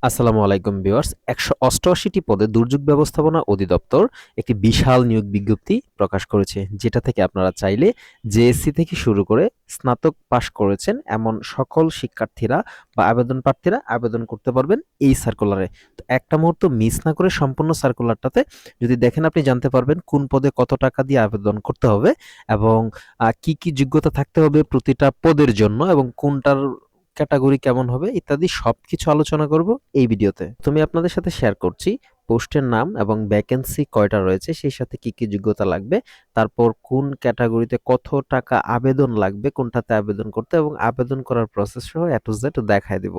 আসসালামু আলাইকুম ভিউয়ার্স। ১৮৮টি পদে দুর্যোগ ব্যবস্থাপনা অধিদপ্তর একটি বিশাল নিয়োগ বিজ্ঞপ্তি প্রকাশ করেছে, যেটা থেকে আপনারা চাইলে জেএসসি থেকে শুরু করে স্নাতক পাশ করেছেন এমন সকল শিক্ষার্থীরা বা আবেদন প্রার্থীরা আবেদন করতে পারবেন এই সার্কুলারে। তো একটা মুহূর্ত মিস না করে সম্পূর্ণ সার্কুলারটাতে যদি দেখেন, আপনি জানতে পারবেন কোন পদে কত টাকা দিয়ে আবেদন করতে হবে এবং কি কি যোগ্যতা থাকতে হবে প্রতিটা পদের জন্য এবং কোনটার ক্যাটাগরি কেমন হবে ইত্যাদি সবকিছু আলোচনা করব এই ভিডিওতে। তুমি আপনাদের সাথে শেয়ার করছি পোস্টের নাম এবং ভ্যাকেন্সি কয়টা রয়েছে, সেই সাথে কি কি যোগ্যতা লাগবে, তারপর কোন ক্যাটাগরিতে কত টাকা আবেদন লাগবে, কোনটাতে আবেদন করতে এবং আবেদন করার প্রসেস সহ এ টু জেড দেখায় দিব।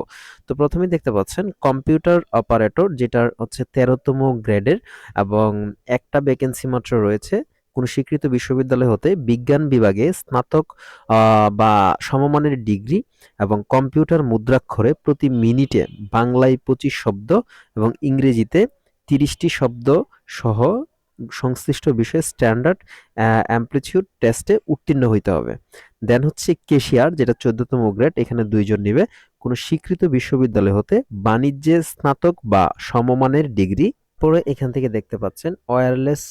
তো প্রথমেই দেখতে পাচ্ছেন কম্পিউটার অপারেটর, যেটা হচ্ছে 13তম গ্রেডের এবং একটা ভ্যাকেন্সি মাত্র রয়েছে। কোনো স্বীকৃত বিশ্ববিদ্যালয় হতে বিজ্ঞান বিভাগে স্নাতক বা সমমানের ডিগ্রি এবং কম্পিউটার মুদ্রাক্ষরে প্রতি মিনিটে বাংলায় 25 শব্দ এবং ইংরেজিতে 30টি শব্দ সহ সংশ্লিষ্ট বিষয়ে স্ট্যান্ডার্ড অ্যামপ্লিটিউড টেস্টে উত্তীর্ণ হইতে হবে। দেন হচ্ছে কেশিয়ার, যেটা 14তম গ্রেড, এখানে 2 জন নিবে। কোনো স্বীকৃত বিশ্ববিদ্যালয় হতে বাণিজ্যে স্নাতক বা সমমানের ডিগ্রি। পরে এখান থেকে দেখতে পাচ্ছেন ওয়্যারলেস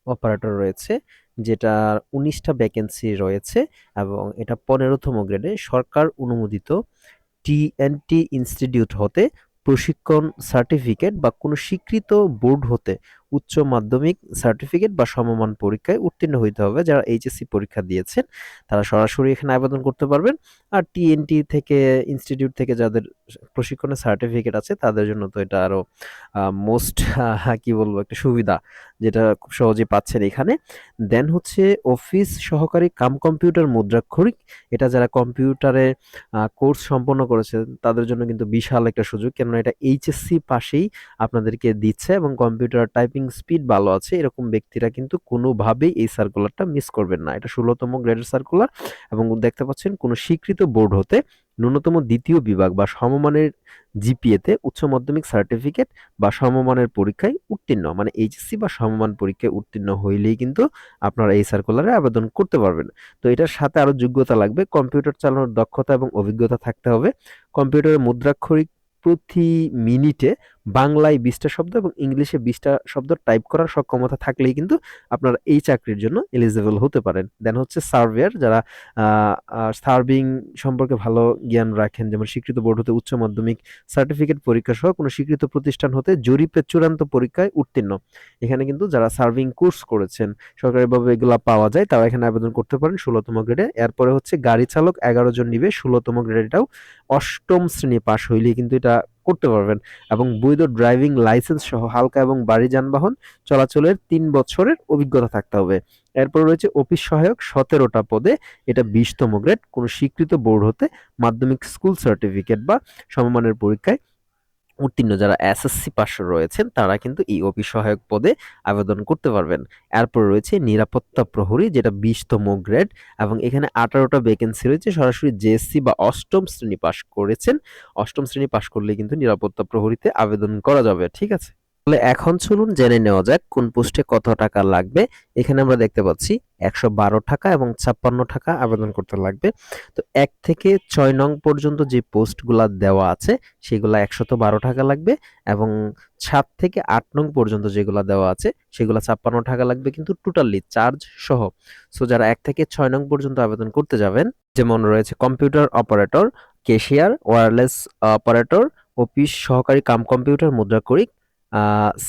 অপারেটর রয়েছে, যেটার 19টা ভ্যাকেন্সি রয়েছে এবং এটা 15তম গ্রেডে সরকার অনুমোদিত টিএনটি ইনস্টিটিউট হতে প্রশিক্ষণ সার্টিফিকেট বা কোনো স্বীকৃত বোর্ড হতে উচ্চ মাধ্যমিক সার্টিফিকেট বা সমমান পরীক্ষায় উত্তীর্ণ হইতে হবে। যারা এইচএসসি পরীক্ষা দিয়েছেন তারা সরাসরি এখানে আবেদন করতে পারবেন। আর টিএনটি থেকে ইনস্টিটিউট থেকে যাদের প্রশিক্ষণের সার্টিফিকেট আছে তাদের জন্য তো এটা আরো মোস্ট কি বলবো, একটা সুবিধা, যেটা খুব সহজে পাচ্ছেন এখানে। দেন হচ্ছে অফিস সহকারী কাম কম্পিউটার মুদ্রাক্ষরিক, এটা যারা কম্পিউটারে কোর্স সম্পন্ন করেছে তাদের জন্য কিন্তু বিশাল একটা সুযোগ, কেননা এটা এইচএসসি পাশেই আপনাদেরকে দিচ্ছে এবং কম্পিউটার টাইপিং স্পিড ভালো আছে এরকম ব্যক্তিরা কিন্তু কোনোভাবেই এই সার্কুলারটা মিস করবেন না। এটা 16তম গ্রেডের সার্কুলার এবং দেখতে পাচ্ছেন কোনো স্বীকৃত বোর্ড হতে ন্যূনতম দ্বিতীয় বিভাগ বা সমমানের জিপিএতে উচ্চ মাধ্যমিক সার্টিফিকেট বা সমমানের পরীক্ষায় উত্তীর্ণ, মানে এইচএসসি বা সমমান পরীক্ষায় উত্তীর্ণ হইলেই কিন্তু আপনারা এই সার্কুলারে আবেদন করতে পারবেন। তো এটার সাথে আরো যোগ্যতা লাগবে, কম্পিউটার চালানোর দক্ষতা এবং অভিজ্ঞতা থাকতে হবে। কম্পিউটারের মুদ্রাক্ষরিক প্রতি মিনিটে বাংলায় 20টা শব্দ এবং ইংলিশে 20টা শব্দ টাইপ করার সক্ষমতা থাকলেই কিন্তু আপনারা এই চাকরির জন্য এলিজিবল হতে পারেন। দেন হচ্ছে সার্ভেয়ার, যারা সার্ভিং সম্পর্কে ভালো জ্ঞান রাখেন, যেমন স্বীকৃত বোর্ড হতে উচ্চ মাধ্যমিক সার্টিফিকেট পরীক্ষা সহ কোনো স্বীকৃত প্রতিষ্ঠান হতে জরিপের চূড়ান্ত পরীক্ষায় উত্তীর্ণ। এখানে কিন্তু যারা সার্ভিং কোর্স করেছেন, সরকারিভাবে এগুলা পাওয়া যায়, তারা এখানে আবেদন করতে পারেন 16তম গ্রেডে। এরপরে হচ্ছে গাড়ি চালক, 11 জন নিবে 16তম গ্রেড, এটাও 8ম শ্রেণী পাশ হইলেই কিন্তু এটা করতে পারবেন এবং বৈধ ড্রাইভিং লাইসেন্স সহ হালকা এবং ভারী যানবাহন চলাচলের 3 বছরের অভিজ্ঞতা থাকতে হবে। এরপর রয়েছে অফিস সহায়ক, 17টা পদে, এটা 20তম গ্রেড, কোনো স্বীকৃত বোর্ড হতে মাধ্যমিক স্কুল সার্টিফিকেট বা সমমানের পরীক্ষায় উত্তীর্ণ যারা এসএসসি পাশ রয়েছেন তারা কিন্তু এই অফিস সহায়ক পদে আবেদন করতে পারবেন। এরপর রয়েছে নিরাপত্তা প্রহরী, যেটা 20তম গ্রেড এবং এখানে 18টা ভ্যাকেন্সি রয়েছে। সরাসরি জেএসসি বা 8ম শ্রেণী পাশ করেছেন, 8ম শ্রেণী পাশ করলে কিন্তু নিরাপত্তা প্রহরীতে আবেদন করা যাবে। ঠিক আছে, তাহলে এখন চলুন জেনে নেওয়া যাক কোন পোস্টে কত টাকা লাগবে। এখানে আমরা দেখতে পাচ্ছি 112 টাকা এবং 56 টাকা আবেদন করতে লাগবে। তো 1 থেকে 6 নং পর্যন্ত যে পোস্টগুলা দেওয়া আছে সেগুলা 112 টাকা লাগবে এবং 7 থেকে 8 নং পর্যন্ত যেগুলা দেওয়া আছে সেগুলা 56 টাকা লাগবে, কিন্তু টোটালি চার্জ সহ। সো যারা 1 থেকে 6 নং পর্যন্ত আবেদন করতে যাবেন, যেমন রয়েছে computer operator, cashier, wireless operator, office সহকারী কাম কম্পিউটার মুদ্রাক্ষরিক,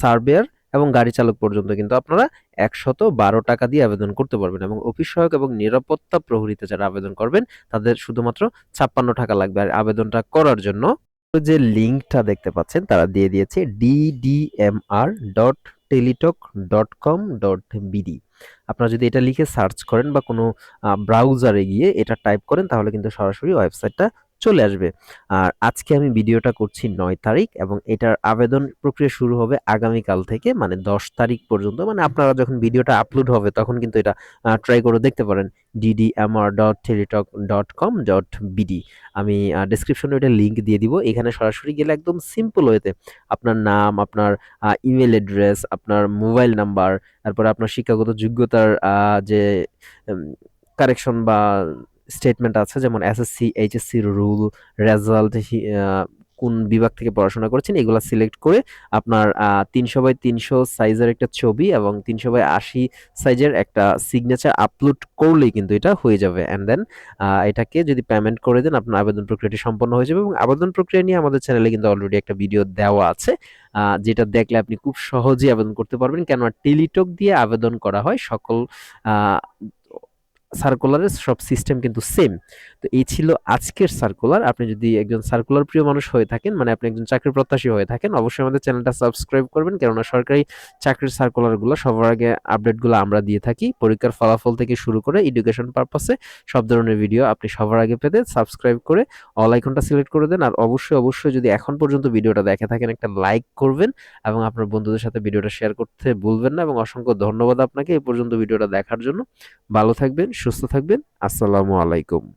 সার্ভেয়ার এবং গাড়ি চালক পর্যন্ত কিন্তু আপনারা 112 টাকা দিয়ে আবেদন করতে পারবেন এবং অফিস সহায়ক এবং নিরাপত্তা প্রহরীতে যারা আবেদন করবেন তাদের শুধুমাত্র 56 টাকা লাগবে। আর আবেদনটা করার জন্য যে লিঙ্কটা দেখতে পাচ্ছেন তারা দিয়ে দিয়েছে ddmr.teletalk.com.bd। আপনারা যদি এটা লিখে সার্চ করেন বা কোনো ব্রাউজারে গিয়ে এটা টাইপ করেন তাহলে কিন্তু সরাসরি ওয়েবসাইটটা চলে আসবে। আর আজকে আমি ভিডিওটা করছি 9 তারিখ এবং এটার আবেদন প্রক্রিয়া শুরু হবে আগামীকাল থেকে, মানে 10 তারিখ পর্যন্ত। মানে আপনারা যখন ভিডিওটা আপলোড হবে তখন কিন্তু এটা ট্রাই করে দেখতে পারেন, ddmr.teletalk.com.bd। আমি ডেসক্রিপশনে এটা লিংক দিয়ে দিব। এখানে সরাসরি গেলে একদম সিম্পল ওয়েতে আপনার নাম, আপনার ইমেল অ্যাড্রেস, আপনার মোবাইল নাম্বার, তারপরে আপনার শিক্ষাগত যোগ্যতার যে কারেকশন বা স্টেটমেন্ট আছে, যেমন এসএসসি, এইচএসসি রুল, রেজাল্ট, কোন বিভাগ থেকে পড়াশোনা করেছেন এগুলা সিলেক্ট করে আপনার 300 বাই 300 সাইজের একটা ছবি এবং 300 বাই 80 সাইজের একটা সিগনেচার আপলোড করলেই কিন্তু এটা হয়ে যাবে। অ্যান্ড দেন এটাকে যদি পেমেন্ট করে দেন আপনার আবেদন প্রক্রিয়াটি সম্পন্ন হয়ে যাবে। এবং আবেদন প্রক্রিয়া নিয়ে আমাদের চ্যানেলে কিন্তু অলরেডি একটা ভিডিও দেওয়া আছে, যেটা দেখলে আপনি খুব সহজেই আবেদন করতে পারবেন, কেননা টেলিটক দিয়ে আবেদন করা হয়। সকল আহ, সার্কুলারের সব সিস্টেম কিন্তু সেম। তো এই ছিল আজকের সার্কুলার। আপনি যদি একজন সার্কুলার প্রিয় মানুষ হয়ে থাকেন, মানে আপনি একজন চাকরি প্রত্যাশী হয়ে থাকেন, অবশ্যই আমাদের চ্যানেলটা সাবস্ক্রাইব করবেন, কেননা সরকারি চাকরির সার্কুলারগুলো সবার আগে আপডেটগুলো আমরা দিয়ে থাকি। পরীক্ষার ফলাফল থেকে শুরু করে এডুকেশন পারপাসে সব ধরনের ভিডিও আপনি সবার আগে পেতে সাবস্ক্রাইব করে অল আইকনটা সিলেক্ট করে দেন। আর অবশ্যই যদি এখন পর্যন্ত ভিডিওটা দেখে থাকেন একটা লাইক করবেন এবং আপনার বন্ধুদের সাথে ভিডিওটা শেয়ার করতে ভুলবেন না। এবং অসংখ্য ধন্যবাদ আপনাকে এই পর্যন্ত ভিডিওটা দেখার জন্য। ভালো থাকবেন, সুস্থ থাকবেন। আসসালামু আলাইকুম।